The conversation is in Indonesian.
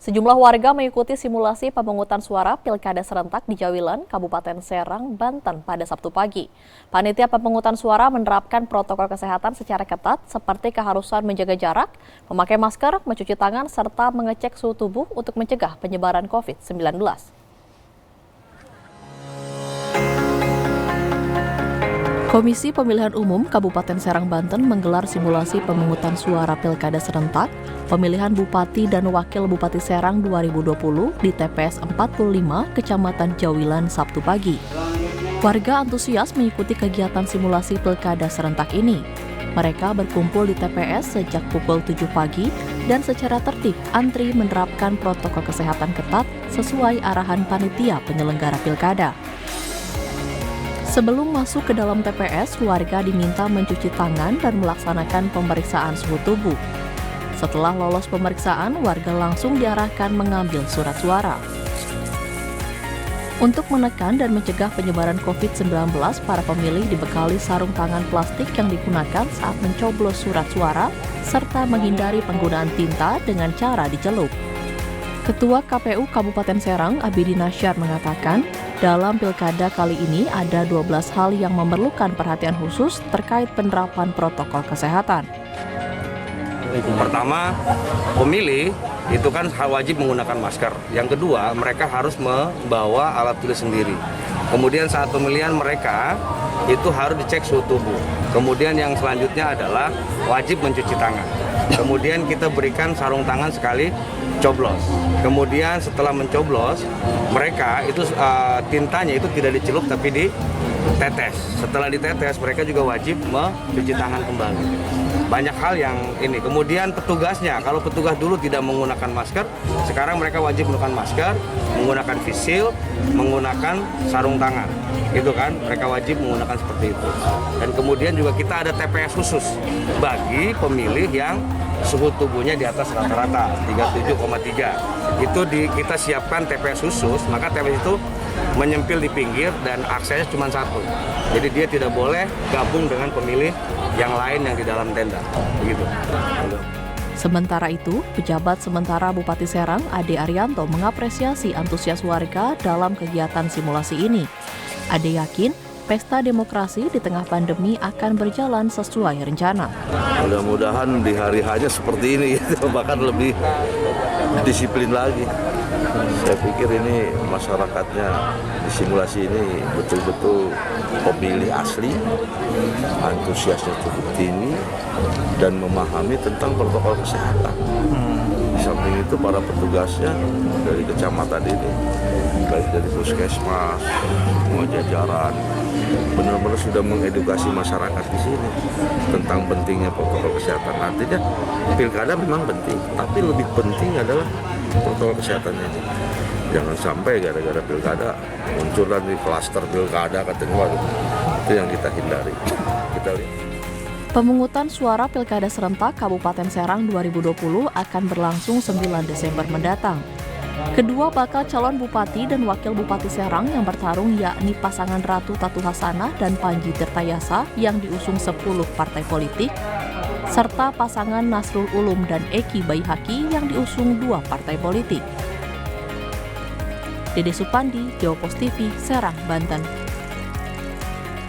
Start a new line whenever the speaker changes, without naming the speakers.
Sejumlah warga mengikuti simulasi pemungutan suara Pilkada serentak di Jawilan, Kabupaten Serang, Banten pada Sabtu pagi. Panitia pemungutan suara menerapkan protokol kesehatan secara ketat seperti keharusan menjaga jarak, memakai masker, mencuci tangan, serta mengecek suhu tubuh untuk mencegah penyebaran COVID-19. Komisi Pemilihan Umum Kabupaten Serang, Banten menggelar simulasi pemungutan suara Pilkada serentak pemilihan Bupati dan Wakil Bupati Serang 2020 di TPS 45 Kecamatan Jawilan Sabtu pagi. Warga antusias mengikuti kegiatan simulasi Pilkada serentak ini. Mereka berkumpul di TPS sejak pukul 7 pagi dan secara tertib antri menerapkan protokol kesehatan ketat sesuai arahan panitia penyelenggara Pilkada. Sebelum masuk ke dalam TPS, warga diminta mencuci tangan dan melaksanakan pemeriksaan suhu tubuh. Setelah lolos pemeriksaan, warga langsung diarahkan mengambil surat suara. Untuk menekan dan mencegah penyebaran COVID-19, para pemilih dibekali sarung tangan plastik yang digunakan saat mencoblos surat suara, serta menghindari penggunaan tinta dengan cara dicelup. Ketua KPU Kabupaten Serang, Abidi Nasyar, mengatakan, dalam pilkada kali ini ada 12 hal yang memerlukan perhatian khusus terkait penerapan protokol kesehatan.
Pertama, pemilih itu kan wajib menggunakan masker. Yang kedua, mereka harus membawa alat tulis sendiri. Kemudian saat pemilihan mereka itu harus dicek suhu tubuh. Kemudian yang selanjutnya adalah wajib mencuci tangan. Kemudian kita berikan sarung tangan sekali coblos. Kemudian setelah mencoblos, mereka itu tintanya itu tidak dicelup tapi ditetes. Setelah ditetes, mereka juga wajib mencuci tangan kembali. Banyak hal yang ini. Kemudian petugasnya, kalau petugas dulu tidak menggunakan masker, sekarang mereka wajib menggunakan masker, menggunakan face shield, menggunakan sarung tangan. Itu kan, mereka wajib menggunakan seperti itu. Dan kemudian juga kita ada TPS khusus bagi pemilih yang suhu tubuhnya di atas rata-rata 37,3. Itu kita siapkan TPS khusus, maka TPS itu menyempil di pinggir dan aksesnya cuma satu. Jadi dia tidak boleh gabung dengan pemilih yang lain yang di dalam tenda. Begitu.
Sementara itu, pejabat sementara Bupati Serang, Ade Arianto, mengapresiasi antusias warga dalam kegiatan simulasi ini. Ade yakin pesta demokrasi di tengah pandemi akan berjalan sesuai rencana.
Mudah-mudahan di hari hanya seperti ini, bahkan lebih disiplin lagi. Saya pikir ini masyarakatnya di simulasi ini betul-betul pemilih asli, antusiasnya cukup tinggi, dan memahami tentang protokol kesehatan. Di samping itu para petugasnya dari kecamatan ini, baik dari puskesmas, semua jajaran, benar-benar sudah mengedukasi masyarakat di sini tentang pentingnya protokol kesehatan. Artinya pilkada memang penting, tapi lebih penting adalah protokol kesehatannya ini. Jangan sampai gara-gara pilkada muncul di klaster pilkada katanya, itu yang kita hindari. Kita lihat.
Pemungutan suara Pilkada serentak Kabupaten Serang 2020 akan berlangsung 9 Desember mendatang. Kedua bakal calon Bupati dan Wakil Bupati Serang yang bertarung yakni pasangan Ratu Tatu Hasanah dan Panji Tirtayasa yang diusung 10 partai politik, serta pasangan Nasrul Ulum dan Eki Baihaki yang diusung 2 partai politik. Dede Supandi, Jawa Post TV, Serang, Banten.